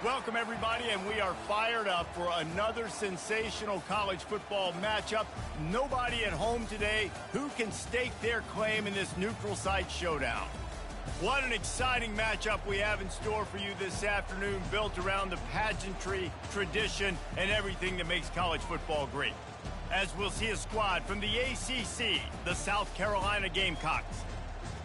Welcome, everybody, and we are fired up for another sensational college football matchup. Nobody at home today who can stake their claim in this neutral site showdown. What an exciting matchup we have in store for you this afternoon, built around the pageantry, tradition, and everything that makes college football great. As we'll see a squad from the ACC, the South Carolina Gamecocks,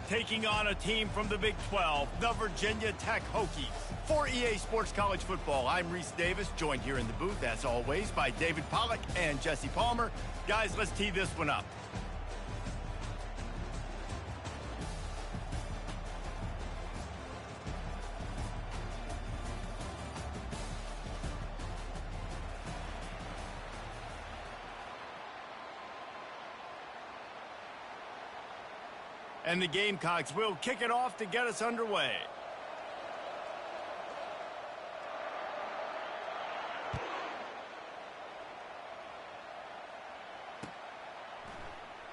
taking on a team from the Big 12, the Virginia Tech Hokies. For EA Sports College Football, I'm Reese Davis, joined here in the booth, as always, by David Pollack and Jesse Palmer. Guys, let's tee this one up. And the Gamecocks will kick it off to get us underway.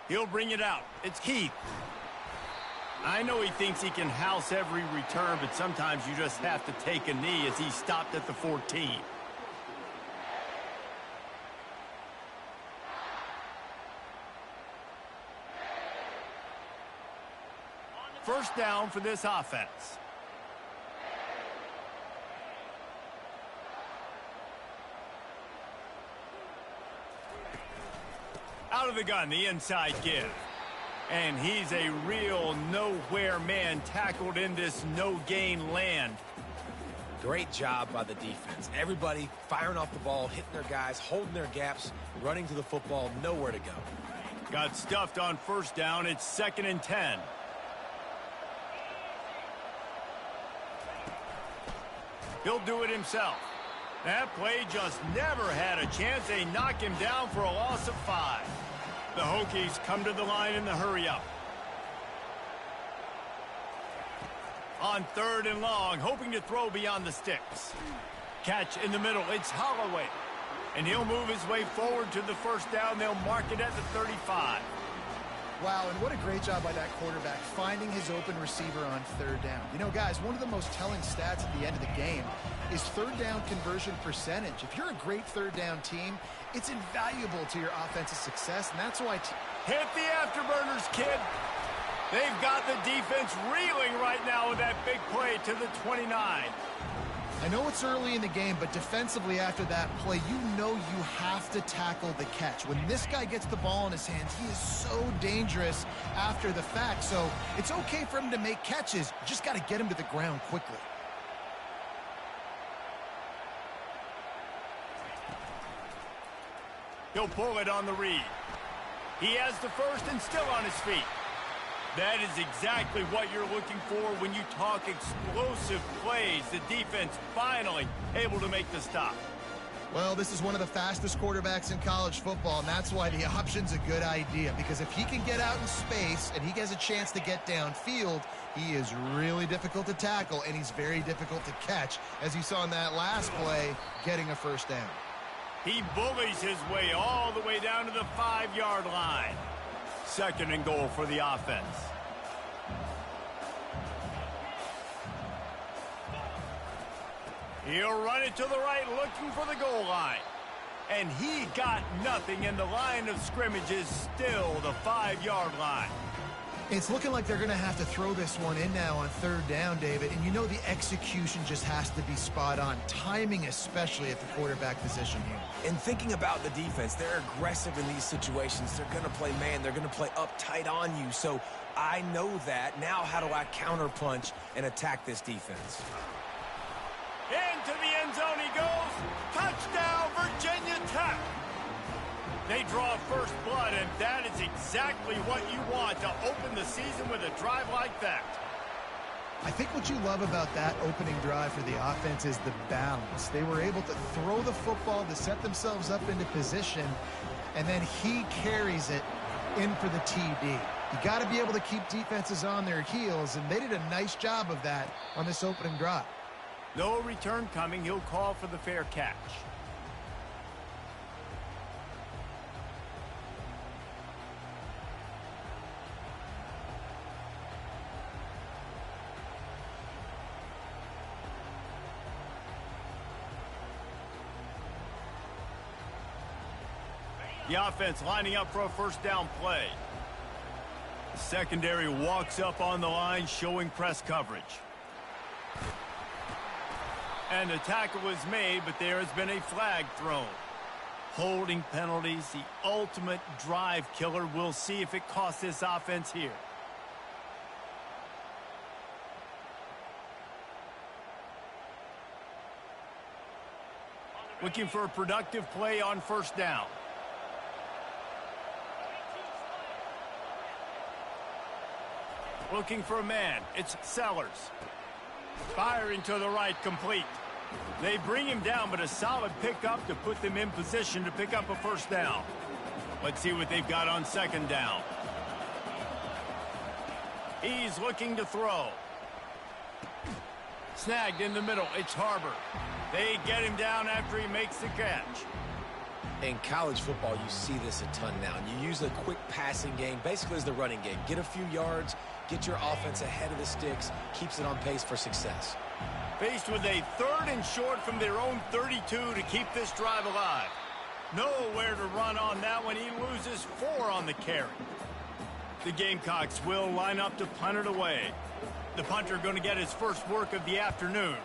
He'll bring it out. It's Keith. I know he thinks he can house every return, but sometimes you just have to take a knee as he stopped at the 14. First down for this offense. Out of the gun, the inside give. And he's a real nowhere man, tackled in this no-gain land. Great job by the defense. Everybody firing off the ball, hitting their guys, holding their gaps, running to the football, nowhere to go. Got stuffed on first down. It's 2nd and 10. He'll do it himself. That play just never had a chance. They knock him down for a loss of 5. The Hokies come to the line in the hurry-up. On 3rd and long, hoping to throw beyond the sticks. Catch in the middle. It's Holloway. And he'll move his way forward to the first down. They'll mark it at the 35. Wow, and what a great job by that quarterback, finding his open receiver on 3rd down. You know, guys, one of the most telling stats at the end of the game is 3rd down conversion percentage. If you're a great 3rd down team, it's invaluable to your offensive success, and that's why... Hit the afterburners, kid. They've got the defense reeling right now with that big play to the 29. I know it's early in the game, but defensively after that play, you know you have to tackle the catch. When this guy gets the ball in his hands, he is so dangerous after the fact. So it's okay for him to make catches. You just got to get him to the ground quickly. He'll pull it on the read. He has the first and still on his feet. That is exactly what you're looking for when you talk explosive plays. The defense finally able to make the stop. Well, this is one of the fastest quarterbacks in college football, and that's why the option's a good idea. Because if he can get out in space and he has a chance to get downfield, he is really difficult to tackle, and he's very difficult to catch. As you saw in that last play, getting a first down. He bullies his way all the way down to the 5-yard line. 2nd and goal for the offense. He'll run it to the right, looking for the goal line. And he got nothing, and the line of scrimmage is still the 5-yard line. It's looking like they're going to have to throw this one in now on 3rd down, David. And you know the execution just has to be spot on. Timing especially at the quarterback position here. And thinking about the defense, they're aggressive in these situations. They're going to play man. They're going to play up tight on you. So I know that. Now how do I counterpunch and attack this defense? Into the end zone he goes. Touchdown, Virginia Tech. They draw first blood, and that is exactly what you want to open the season with a drive like that. I think what you love about that opening drive for the offense is the balance. They were able to throw the football to set themselves up into position, and then he carries it in for the TD. You got to be able to keep defenses on their heels, and they did a nice job of that on this opening drive. No return coming. He'll call for the fair catch. The offense lining up for a first down play. The secondary walks up on the line, showing press coverage. And the tackle was made, but there has been a flag thrown. Holding penalties, the ultimate drive killer. We'll see if it costs this offense here. Looking for a productive play on first down. Looking for a man. It's Sellers. Firing to the right, complete. They bring him down, but a solid pickup to put them in position to pick up a first down. Let's see what they've got on second down. He's looking to throw. Snagged in the middle. It's Harbor. They get him down after he makes the catch. In college football, you see this a ton now. And you use a quick passing game, basically as the running game. Get a few yards, get your offense ahead of the sticks, keeps it on pace for success. Faced with a 3rd and short from their own 32 to keep this drive alive. Nowhere to run on that one. He loses 4 on the carry. The Gamecocks will line up to punt it away. The punter going to get his first work of the afternoon.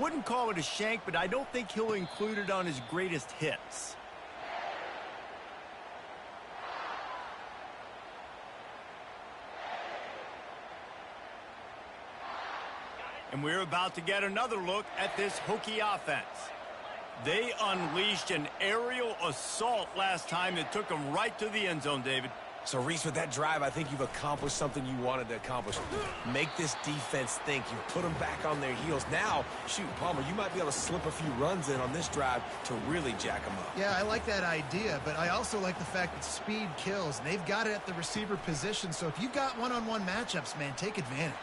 Wouldn't call it a shank, but I don't think he'll include it on his greatest hits. And we're about to get another look at this Hokie offense. They unleashed an aerial assault last time that took them right to the end zone, David. So, Reese, with that drive, I think you've accomplished something you wanted to accomplish. Make this defense think. You put them back on their heels. Now, shoot, Palmer, you might be able to slip a few runs in on this drive to really jack them up. Yeah, I like that idea, but I also like the fact that speed kills. And they've got it at the receiver position, so if you've got one-on-one matchups, man, take advantage.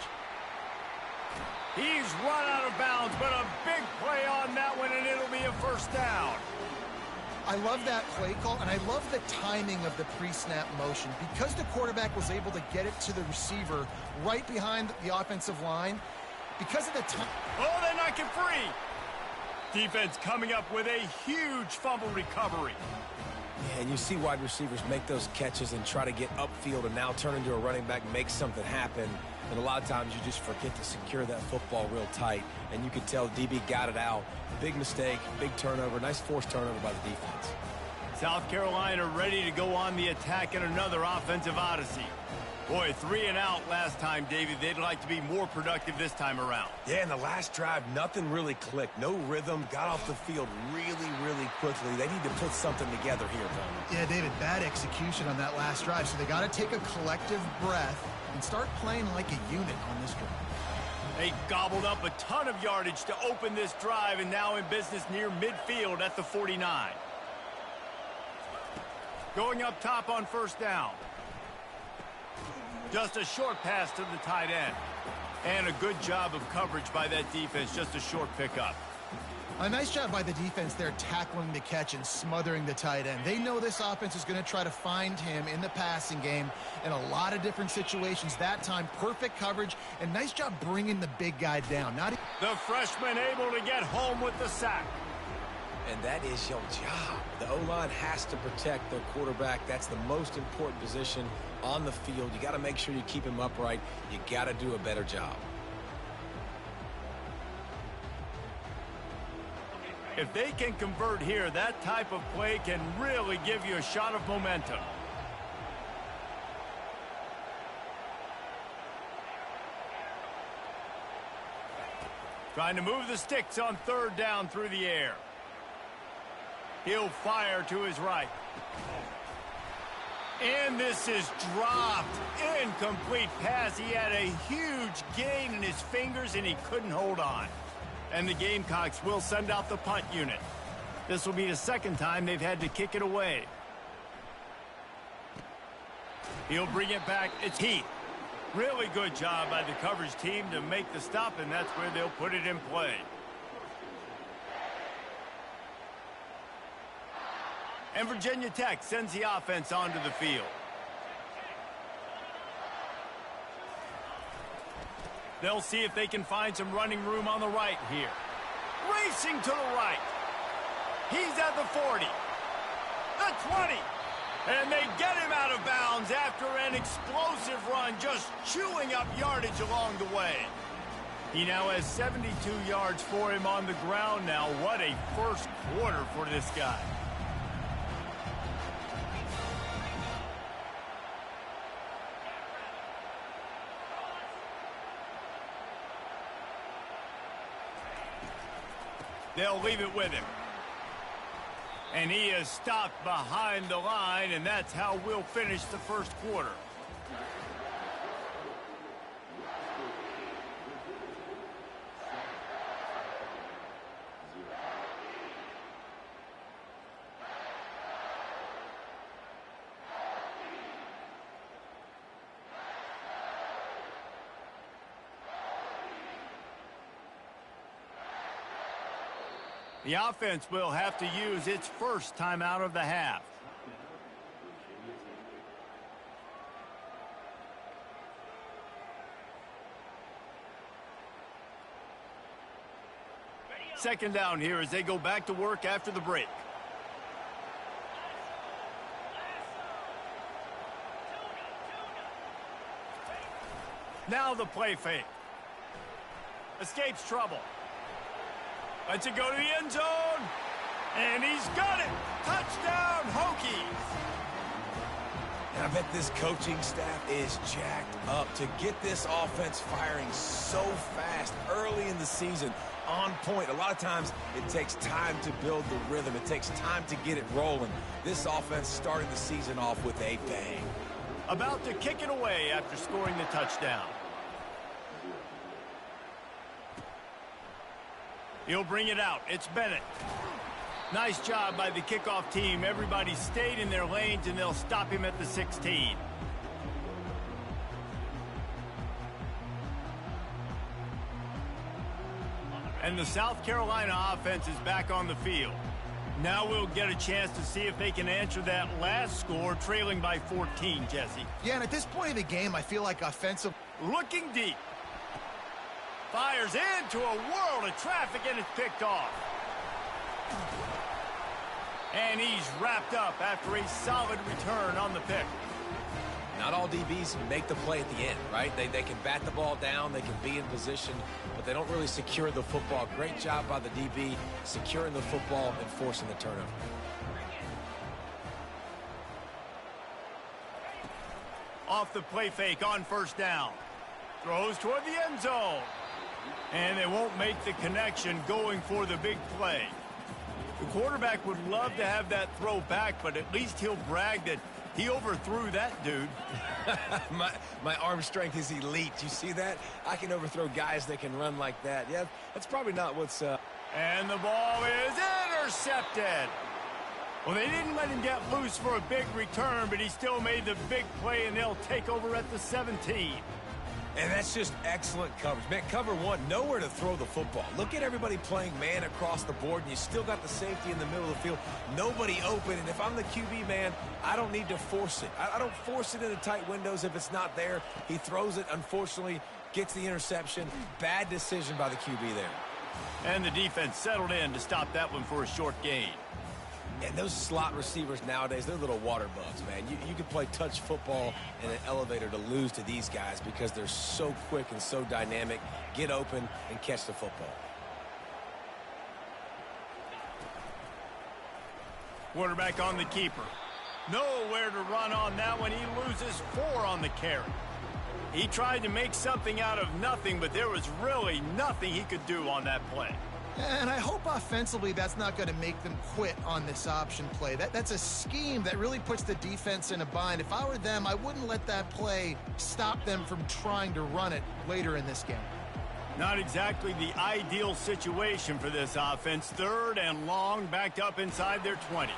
He's run out of bounds, but a big play on that one, and it'll be a first down. I love that play call, and I love the timing of the pre-snap motion. Because the quarterback was able to get it to the receiver right behind the offensive line, because of the time... Oh, they knock it free! Defense coming up with a huge fumble recovery. Yeah, and you see wide receivers make those catches and try to get upfield and now turn into a running back, make something happen. And a lot of times you just forget to secure that football real tight. And you could tell DB got it out. Big mistake, big turnover, nice forced turnover by the defense. South Carolina ready to go on the attack in another offensive odyssey. Boy, 3 and out last time, David. They'd like to be more productive this time around. Yeah, in the last drive, nothing really clicked. No rhythm, got off the field really, really quickly. They need to put something together here, Palmer. Yeah, David, bad execution on that last drive. So they got to take a collective breath and start playing like a unit on this drive. They gobbled up a ton of yardage to open this drive, and now in business near midfield at the 49. Going up top on first down. Just a short pass to the tight end. And a good job of coverage by that defense, just a short pickup. A nice job by the defense there tackling the catch and smothering the tight end. They know this offense is going to try to find him in the passing game in a lot of different situations. That time, perfect coverage, and nice job bringing the big guy down. The freshman able to get home with the sack. And that is your job. The O-line has to protect their quarterback. That's the most important position on the field. You got to make sure you keep him upright. You got to do a better job. If they can convert here, that type of play can really give you a shot of momentum. Trying to move the sticks on third down through the air. He'll fire to his right. And this is dropped. Incomplete pass. He had a huge gain in his fingers, and he couldn't hold on. And the Gamecocks will send out the punt unit. This will be the second time they've had to kick it away. He'll bring it back. It's Heath. Really good job by the coverage team to make the stop, and that's where they'll put it in play. And Virginia Tech sends the offense onto the field. They'll see if they can find some running room on the right here. Racing to the right. He's at the 40. the 20. And they get him out of bounds after an explosive run, just chewing up yardage along the way. He now has 72 yards for him on the ground now. What a first quarter for this guy. They'll leave it with him. And he is stopped behind the line, and that's how we'll finish the first quarter. The offense will have to use its first time out of the half. Second down here as they go back to work after the break. Now the play fake. Escapes trouble. Lets it go to the end zone. And he's got it. Touchdown, Hokies. And I bet this coaching staff is jacked up to get this offense firing so fast early in the season, on point. A lot of times it takes time to build the rhythm. It takes time to get it rolling. This offense started the season off with a bang. About to kick it away after scoring the touchdown. He'll bring it out. It's Bennett. Nice job by the kickoff team. Everybody stayed in their lanes, and they'll stop him at the 16. And the South Carolina offense is back on the field. Now we'll get a chance to see if they can answer that last score, trailing by 14, Jesse. Yeah, and at this point in the game, I feel like offensive... Looking deep. Fires into a world of traffic, and it's picked off. And he's wrapped up after a solid return on the pick. Not all DBs make the play at the end, right? They can bat the ball down, they can be in position, but they don't really secure the football. Great job by the DB securing the football and forcing the turnover. Off the play fake on first down. Throws toward the end zone. And they won't make the connection going for the big play. The quarterback would love to have that throw back, but at least he'll brag that he overthrew that dude. my arm strength is elite. You see that? I can overthrow guys that can run like that. Yeah, that's probably not what's... And the ball is intercepted. Well, they didn't let him get loose for a big return, but he still made the big play, and they'll take over at the 17. And that's just excellent coverage. Man, cover one, nowhere to throw the football. Look at everybody playing man across the board, and you still got the safety in the middle of the field. Nobody open, and if I'm the QB, man, I don't need to force it. I don't force it into tight windows if it's not there. He throws it, unfortunately, gets the interception. Bad decision by the QB there. And the defense settled in to stop that one for a short gain. And those slot receivers nowadays, they're little water bugs, man. You can play touch football in an elevator to lose to these guys because they're so quick and so dynamic. Get open and catch the football. Quarterback on the keeper. Nowhere to run on that one. He loses 4 on the carry. He tried to make something out of nothing, but there was really nothing he could do on that play. And I hope offensively that's not going to make them quit on this option play. That's a scheme that really puts the defense in a bind. If I were them, I wouldn't let that play stop them from trying to run it later in this game. Not exactly the ideal situation for this offense. 3rd and long, backed up inside their 20.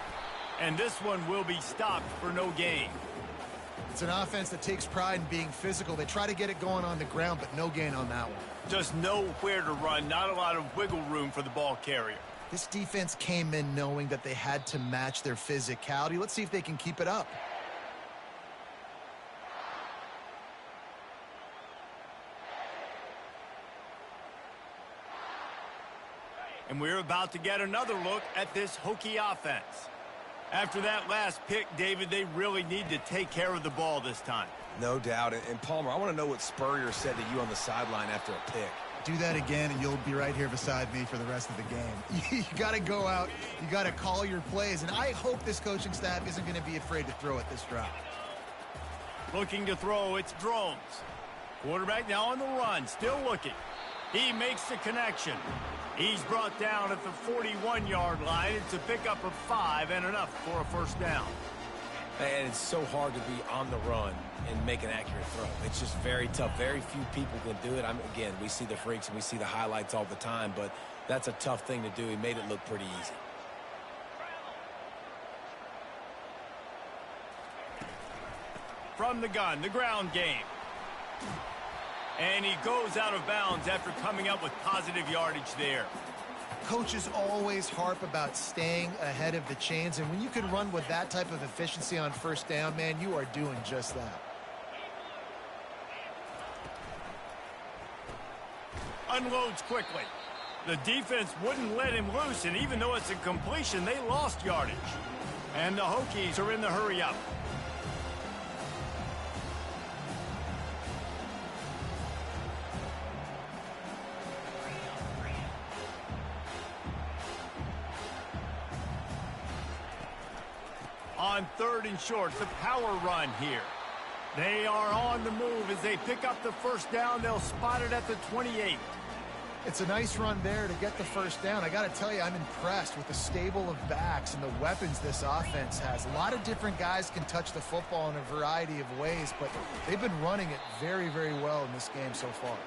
And this one will be stopped for no gain. It's an offense that takes pride in being physical. They try to get it going on the ground, but no gain on that one. Just nowhere to run, not a lot of wiggle room for the ball carrier. This defense came in knowing that they had to match their physicality. Let's see if they can keep it up. And we're about to get another look at this Hokie offense. After that last pick, David, they really need to take care of the ball this time. No doubt. And Palmer, I want to know what Spurrier said to you on the sideline after a pick. Do that again, and you'll be right here beside me for the rest of the game. You got to go out. You got to call your plays, and I hope this coaching staff isn't going to be afraid to throw at this drive. Looking to throw, it's Drones. Quarterback now on the run, still looking. He makes the connection. He's brought down at the 41-yard line. It's a pickup of 5 and enough for a first down. And it's so hard to be on the run and make an accurate throw. It's just very tough. Very few people can do it. Again, we see the freaks and we see the highlights all the time, but that's a tough thing to do. He made it look pretty easy. From the gun, the ground game. And he goes out of bounds after coming up with positive yardage there. Coaches always harp about staying ahead of the chains, and when you can run with that type of efficiency on first down, man, you are doing just that. Unloads quickly. The defense wouldn't let him loose, and even though it's a completion, they lost yardage. And the Hokies are in the hurry-up. On 3rd and short, the power run here. They are on the move as they pick up the first down. They'll spot it at the 28. It's a nice run there to get the first down. I got to tell you, I'm impressed with the stable of backs and the weapons this offense has. A lot of different guys can touch the football in a variety of ways, but they've been running it very, very well in this game so far.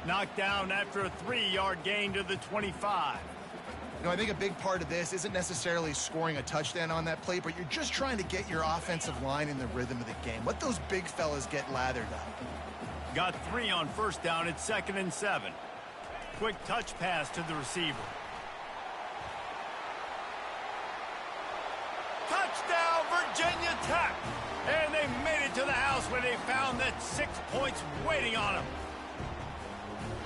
Knocked down after a 3-yard gain to the 25. You know, I think a big part of this isn't necessarily scoring a touchdown on that play, but you're just trying to get your offensive line in the rhythm of the game. Let those big fellas get lathered up. Got 3 on first down at 2nd and 7. Quick touch pass to the receiver. Touchdown, Virginia Tech! And they made it to the house where they found that 6 points waiting on them.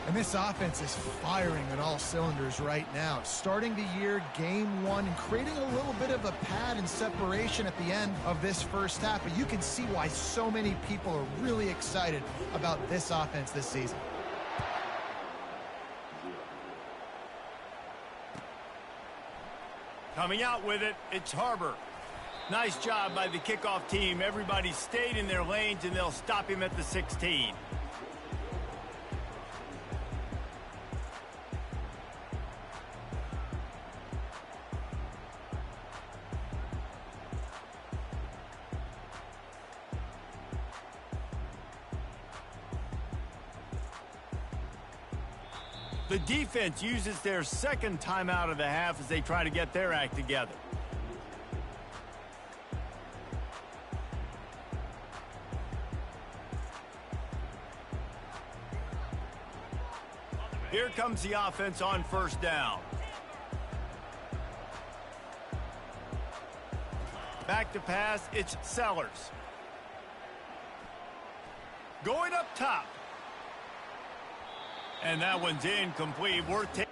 And this offense is firing on all cylinders right now. Starting the year, game 1, and creating a little bit of a pad and separation at the end of this first half. But you can see why so many people are really excited about this offense this season. Coming out with it, it's Harbor. Nice job by the kickoff team. Everybody stayed in their lanes, and they'll stop him at the 16. The defense uses their second timeout of the half as they try to get their act together. Here comes the offense on first down. Back to pass, it's Sellers. Going up top. And that one's incomplete. Worth taking.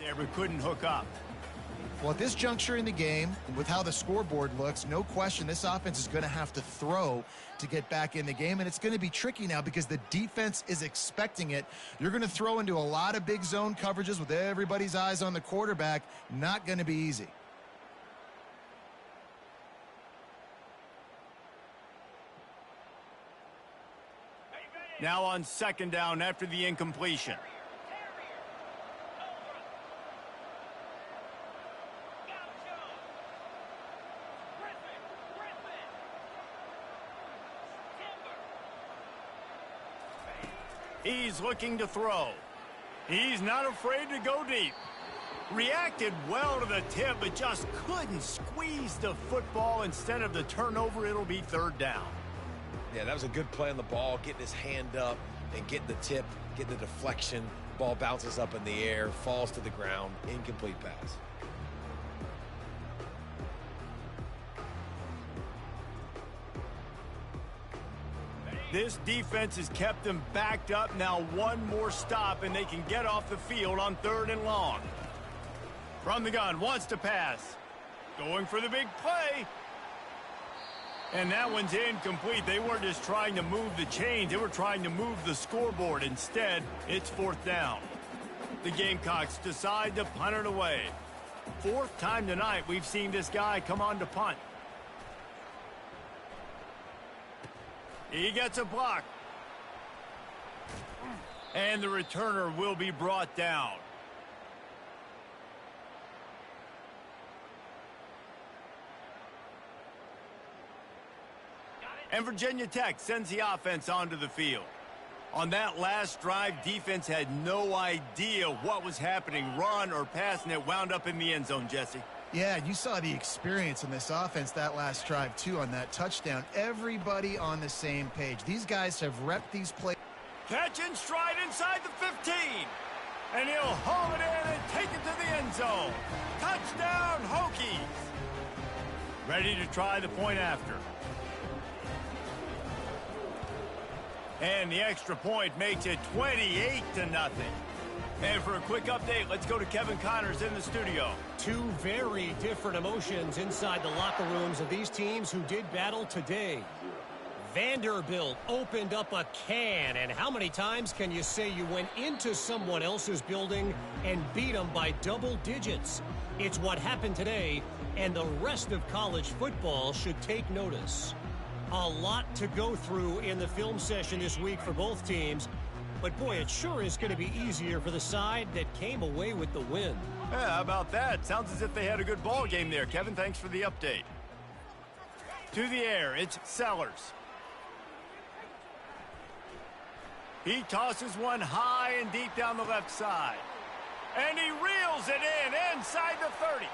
There, but couldn't hook up. Well, at this juncture in the game, with how the scoreboard looks, no question this offense is going to have to throw to get back in the game, and it's going to be tricky now because the defense is expecting it. You're going to throw into a lot of big zone coverages with everybody's eyes on the quarterback. Not going to be easy. Now on second down after the incompletion. He's looking to throw. He's not afraid to go deep. Reacted well to the tip, but just couldn't squeeze the football. Instead of the turnover, it'll be third down. Yeah, that was a good play on the ball, getting his hand up and getting the tip, getting the deflection. Ball bounces up in the air, falls to the ground, incomplete pass. This defense has kept them backed up. Now one more stop, and they can get off the field on 3rd and long. From the gun, wants to pass. Going for the big play. And that one's incomplete. They weren't just trying to move the chains. They were trying to move the scoreboard. Instead, it's 4th down. The Gamecocks decide to punt it away. 4th time tonight we've seen this guy come on to punt. He gets a block. And the returner will be brought down. And Virginia Tech sends the offense onto the field. On that last drive, defense had no idea what was happening, run or pass, and it wound up in the end zone, Jesse. Yeah, you saw the experience in this offense that last drive, too, on that touchdown. Everybody on the same page. These guys have repped these plays. Catch in stride inside the 15. And he'll haul it in and take it to the end zone. Touchdown, Hokies. Ready to try the point after. And the extra point makes it 28-0. And for a quick update, let's go to Kevin Connors in the studio. Two very different emotions inside the locker rooms of these teams who did battle today. Vanderbilt opened up a can, and how many times can you say you went into someone else's building and beat them by double digits? It's what happened today, and the rest of college football should take notice. A lot to go through in the film session this week for both teams. But, boy, it sure is going to be easier for the side that came away with the win. Yeah, how about that? Sounds as if they had a good ball game there. Kevin, thanks for the update. To the air, it's Sellers. He tosses one high and deep down the left side. And he reels it in inside the 30.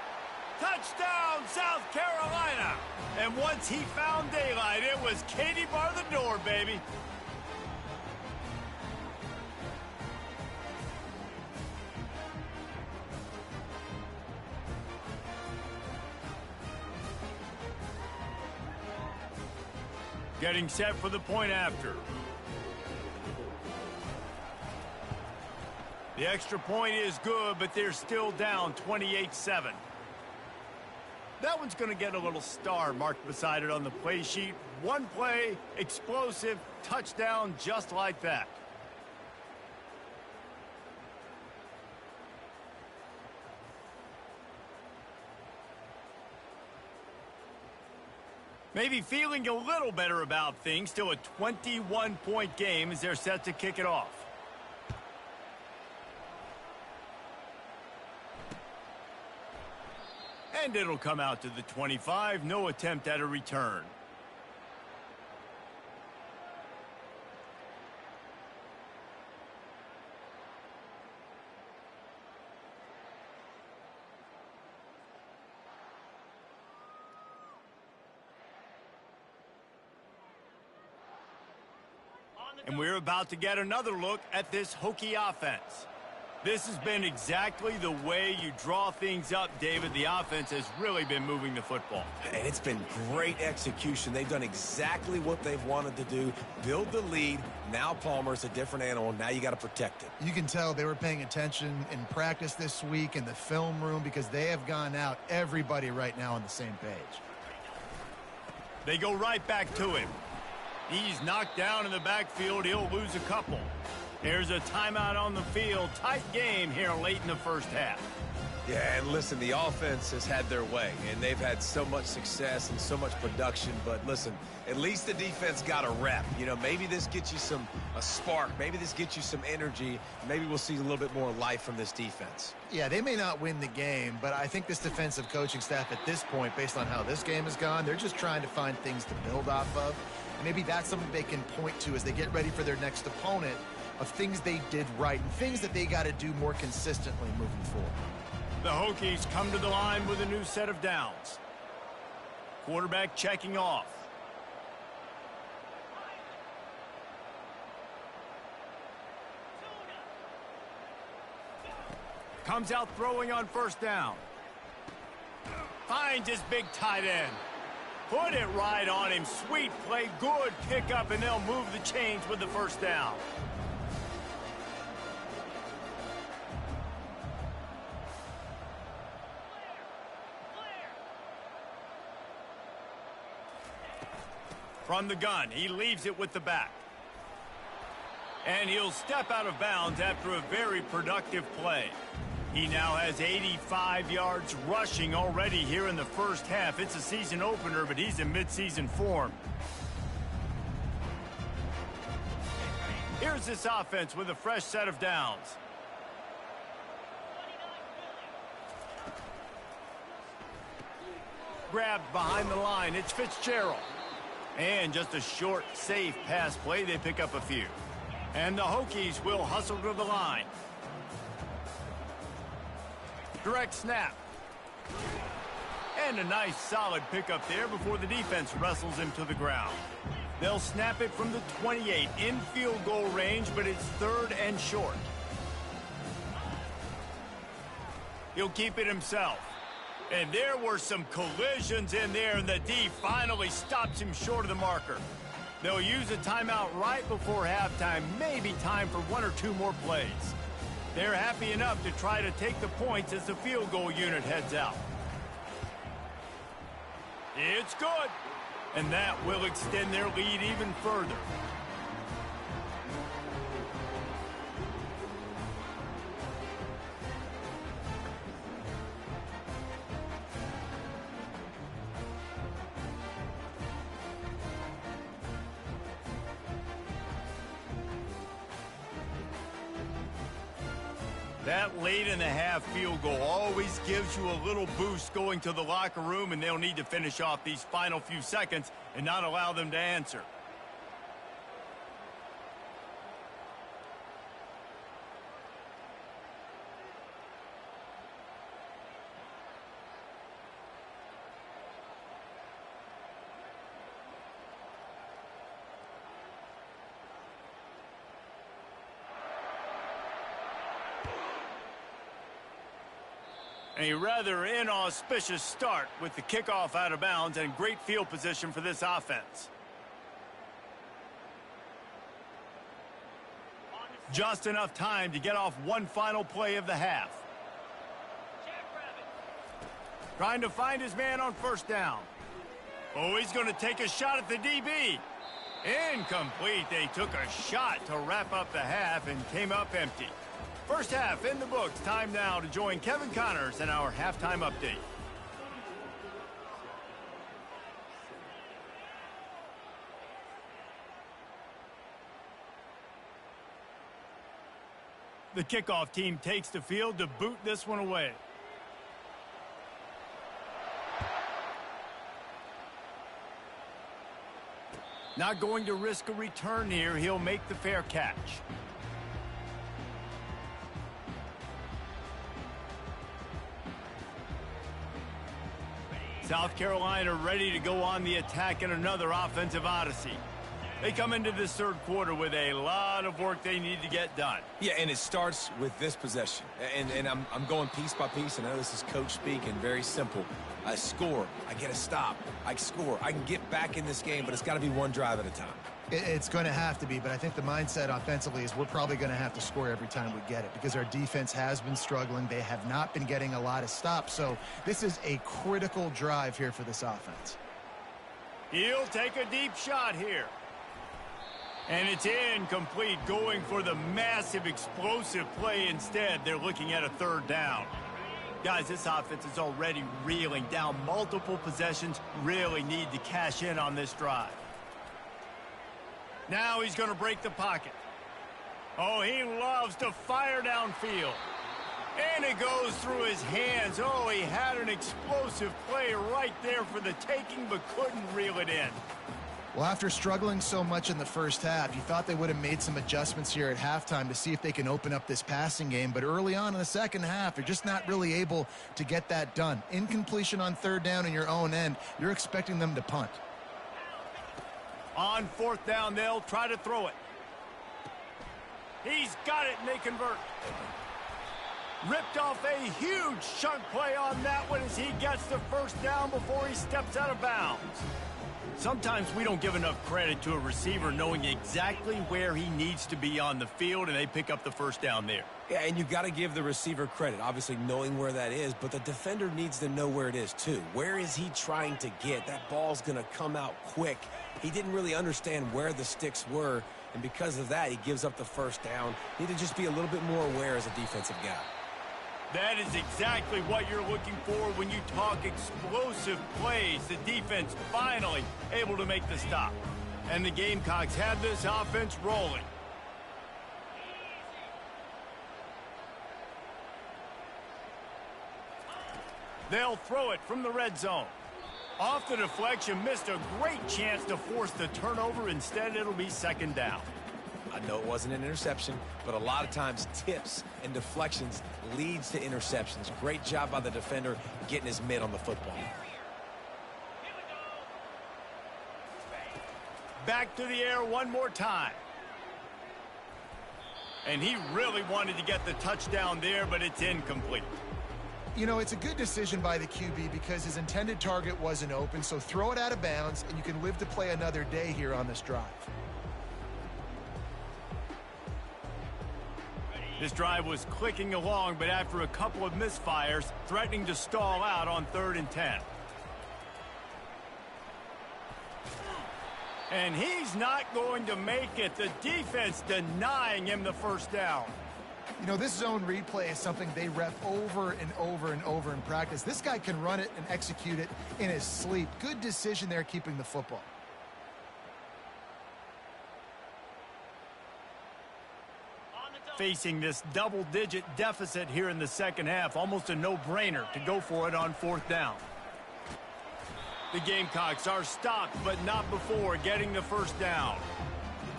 Touchdown, South Carolina. And once he found daylight, it was Katie bar the door, baby. Getting set for the point after. The extra point is good, but they're still down 28-7. That one's going to get a little star marked beside it on the play sheet. One play, explosive, touchdown, just like that. Maybe feeling a little better about things. Still a 21-point game as they're set to kick it off. And it'll come out to the 25. No attempt at a return. And we're about to get another look at this Hokie offense. This has been exactly the way you draw things up, David. The offense has really been moving the football. And it's been great execution. They've done exactly what they've wanted to do. Build the lead. Now Palmer's a different animal. Now you got to protect it. You can tell they were paying attention in practice this week in the film room because they have gone out, everybody right now on the same page. They go right back to him. He's knocked down in the backfield. He'll lose a couple. There's a timeout on the field. Tight game here late in the first half. Yeah, and listen, the offense has had their way, and they've had so much success and so much production. But listen, at least the defense got a rep. You know, maybe this gets you a spark. Maybe this gets you some energy. Maybe we'll see a little bit more life from this defense. Yeah, they may not win the game, but I think this defensive coaching staff at this point, based on how this game has gone, they're just trying to find things to build off of. Maybe that's something they can point to as they get ready for their next opponent of things they did right and things that they got to do more consistently moving forward. The Hokies come to the line with a new set of downs. Quarterback checking off. Comes out throwing on first down. Finds his big tight end. Put it right on him. Sweet play, good pickup, and they'll move the chains with the first down. From the gun, he leaves it with the back. And he'll step out of bounds after a very productive play. He now has 85 yards rushing already here in the first half. It's a season opener, but he's in midseason form. Here's this offense with a fresh set of downs. Grabbed behind the line, it's Fitzgerald. And just a short, safe pass play, they pick up a few. And the Hokies will hustle to the line. Direct snap. And a nice solid pickup there before the defense wrestles him to the ground. They'll snap it from the 28 in field goal range, but it's 3rd and short. He'll keep it himself. And there were some collisions in there, and the D finally stops him short of the marker. They'll use a timeout right before halftime, maybe time for 1 or 2 more plays. They're happy enough to try to take the points as the field goal unit heads out. It's good, and that will extend their lead even further. That late in the half field goal always gives you a little boost going to the locker room, and they'll need to finish off these final few seconds and not allow them to answer. A rather inauspicious start with the kickoff out of bounds and great field position for this offense. Just enough time to get off one final play of the half. Trying to find his man on first down. Oh, he's going to take a shot at the DB. Incomplete. They took a shot to wrap up the half and came up empty. First half in the books. Time now to join Kevin Connors in our halftime update. The kickoff team takes the field to boot this one away. Not going to risk a return here. He'll make the fair catch. South Carolina ready to go on the attack in another offensive odyssey. They come into this third quarter with a lot of work they need to get done. Yeah, and it starts with this possession. And I'm going piece by piece, and I know this is coach speak and very simple. I score, I get a stop, I score. I can get back in this game, but it's got to be one drive at a time. It's going to have to be, but I think the mindset offensively is we're probably going to have to score every time we get it because our defense has been struggling. They have not been getting a lot of stops, so this is a critical drive here for this offense. He'll take a deep shot here. And it's incomplete, going for the massive explosive play instead. They're looking at a third down. Guys, this offense is already reeling down multiple possessions. Really need to cash in on this drive. Now he's going to break the pocket. Oh, he loves to fire downfield. And it goes through his hands. Oh, he had an explosive play right there for the taking, but couldn't reel it in. Well, after struggling so much in the first half, you thought they would have made some adjustments here at halftime to see if they can open up this passing game. But early on in the second half, they're just not really able to get that done. Incompletion on third down in your own end, you're expecting them to punt. On fourth down, they'll try to throw it. He's got it, and they convert. Ripped off a huge chunk play on that one as he gets the first down before he steps out of bounds. Sometimes we don't give enough credit to a receiver knowing exactly where he needs to be on the field, and they pick up the first down there. Yeah, and you got to give the receiver credit, obviously knowing where that is, but the defender needs to know where it is too. Where is he trying to get? That ball's going to come out quick. He didn't really understand where the sticks were, and because of that, he gives up the first down. Need to just be a little bit more aware as a defensive guy. That is exactly what you're looking for when you talk explosive plays. The defense finally able to make the stop. And the Gamecocks have this offense rolling. They'll throw it from the red zone. Off the deflection, missed a great chance to force the turnover. Instead, it'll be second down. I know it wasn't an interception, but a lot of times tips and deflections leads to interceptions. Great job by the defender getting his mitt on the football. Back to the air one more time. And he really wanted to get the touchdown there, but it's incomplete. You know, it's a good decision by the QB because his intended target wasn't open, so throw it out of bounds, and you can live to play another day here on this drive. This drive was clicking along, but after a couple of misfires, threatening to stall out on 3rd and 10. And he's not going to make it. The defense denying him the first down. You know, this zone replay is something they rep over and over and over in practice. This guy can run it and execute it in his sleep. Good decision there keeping the football. Facing this double-digit deficit here in the second half, almost a no-brainer to go for it on 4th down. The Gamecocks are stopped, but not before getting the first down.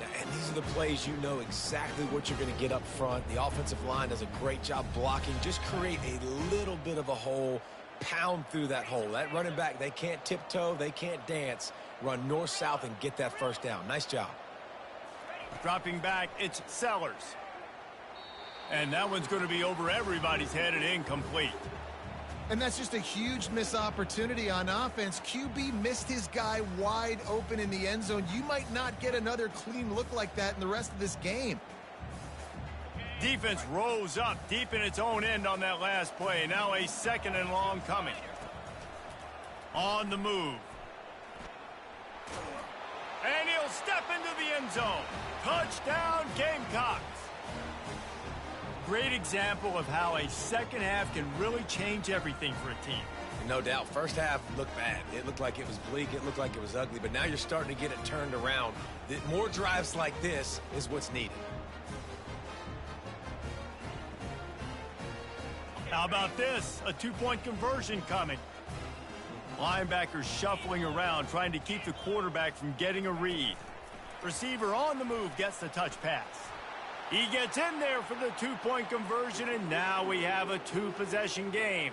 And these are the plays you know exactly what you're going to get up front. The offensive line does a great job blocking. Just create a little bit of a hole, pound through that hole. That running back, they can't tiptoe, they can't dance. Run north-south and get that first down. Nice job. Dropping back, it's Sellers. And that one's going to be over everybody's head and incomplete. And that's just a huge missed opportunity on offense. QB missed his guy wide open in the end zone. You might not get another clean look like that in the rest of this game. Defense rose up deep in its own end on that last play. Now a 2nd and long coming. On the move. And he'll step into the end zone. Touchdown, Gamecocks. Great example of how a second half can really change everything for a team. No doubt. First half looked bad. It looked like it was bleak. It looked like it was ugly. But now you're starting to get it turned around. More drives like this is what's needed. How about this? A 2-point conversion coming. Linebackers shuffling around, trying to keep the quarterback from getting a read. Receiver on the move gets the touch pass. He gets in there for the 2-point conversion, and now we have a 2-possession game.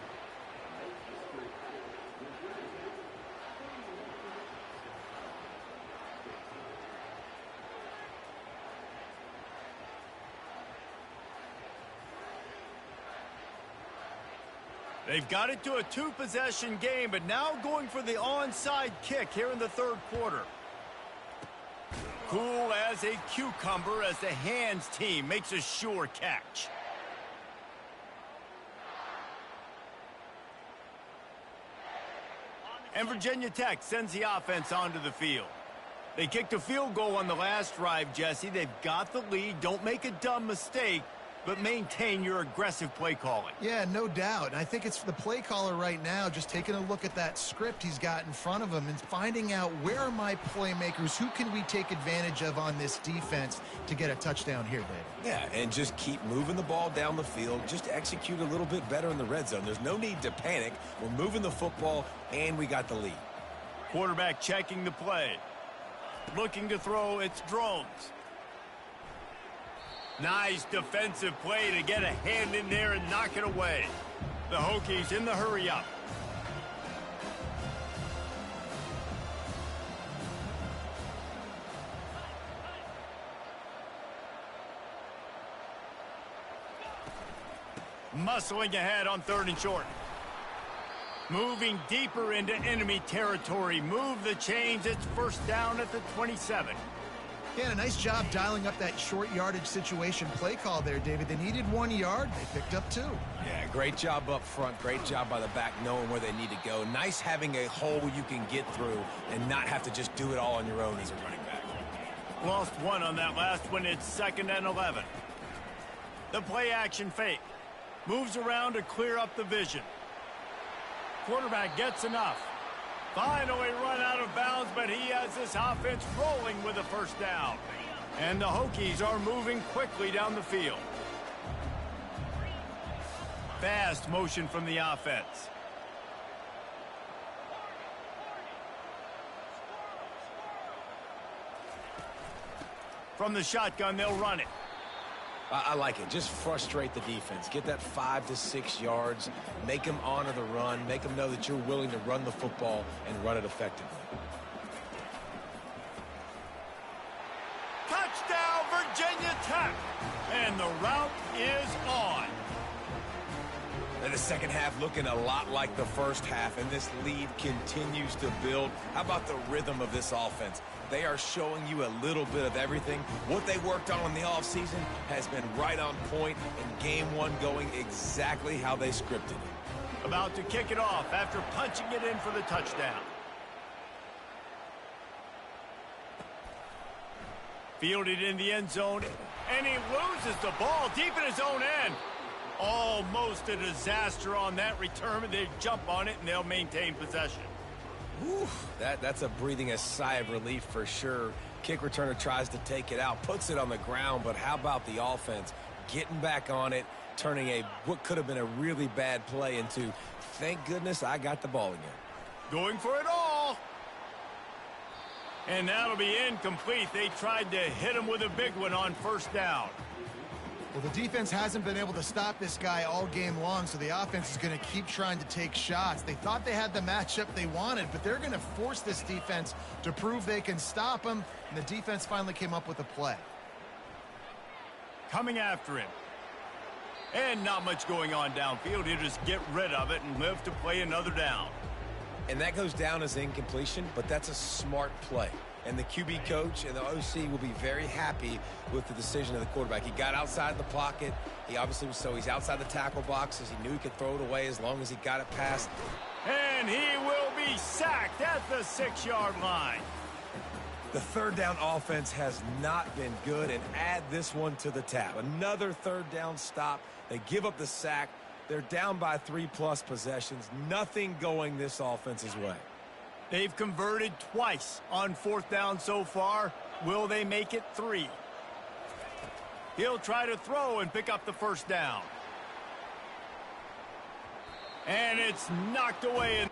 They've got it to a 2-possession game, but now going for the onside kick here in the 3rd quarter. Cool as a cucumber as the hands team makes a sure catch. And Virginia Tech sends the offense onto the field. They kicked a field goal on the last drive, Jesse. They've got the lead. Don't make a dumb mistake, but maintain your aggressive play calling. Yeah, no doubt. And I think it's the play caller right now just taking a look at that script he's got in front of him and finding out where are my playmakers, who can we take advantage of on this defense to get a touchdown here, David. Yeah, and just keep moving the ball down the field. Just execute a little bit better in the red zone. There's no need to panic. We're moving the football, and we got the lead. Quarterback checking the play. looking to throw its drones. Nice defensive play to get a hand in there and knock it away. The Hokies in the hurry-up. Muscling ahead on 3rd and short. Moving deeper into enemy territory. Move the chains. It's 1st down at the 27. Yeah, a nice job dialing up that short yardage situation play call there, David. They needed 1 yard. They picked up 2. Yeah, great job up front. Great job by the back knowing where they need to go. Nice having a hole you can get through and not have to just do it all on your own as a running back. Lost 1 on that last one. It's 2nd and 11. The play action fake. Moves around to clear up the vision. Quarterback gets enough. Finally run out of bounds, but he has this offense rolling with a 1st down. And the Hokies are moving quickly down the field. Fast motion from the offense. From the shotgun, they'll run it. I like it. Just frustrate the defense. Get that 5 to 6 yards. Make them honor the run. Make them know that you're willing to run the football and run it effectively. Touchdown, Virginia Tech! And the route is on. And the second half looking a lot like the first half, and this lead continues to build. How about the rhythm of this offense? They are showing you a little bit of everything. What they worked on in the offseason has been right on point, and game 1 going exactly how they scripted it. About to kick it off after punching it in for the touchdown. Fielded in the end zone, and he loses the ball deep in his own end. Almost a disaster on that return. They jump on it, and they'll maintain possession. Whew, that's a breathing a sigh of relief for sure. Kick returner tries to take it out, puts it on the ground, but how about the offense getting back on it, turning what could have been a really bad play into, thank goodness I got the ball again. Going for it all. And that'll be incomplete. They tried to hit him with a big one on 1st down. Well, the defense hasn't been able to stop this guy all game long, so the offense is going to keep trying to take shots. They thought they had the matchup they wanted, but they're going to force this defense to prove they can stop him, and the defense finally came up with a play. Coming after him. And not much going on downfield. He'll just get rid of it and live to play another down. And that goes down as incompletion, but that's a smart play. And the QB coach and the OC will be very happy with the decision of the quarterback. He got outside the pocket. He obviously was he's outside the tackle boxes. He knew he could throw it away as long as he got it past. And he will be sacked at the 6-yard line. The 3rd down offense has not been good, and add this one to the tab. Another 3rd down stop. They give up the sack. They're down by 3+ possessions. Nothing going this offense's way. They've converted twice on 4th down so far. Will they make it 3? He'll try to throw and pick up the 1st down. And it's knocked away.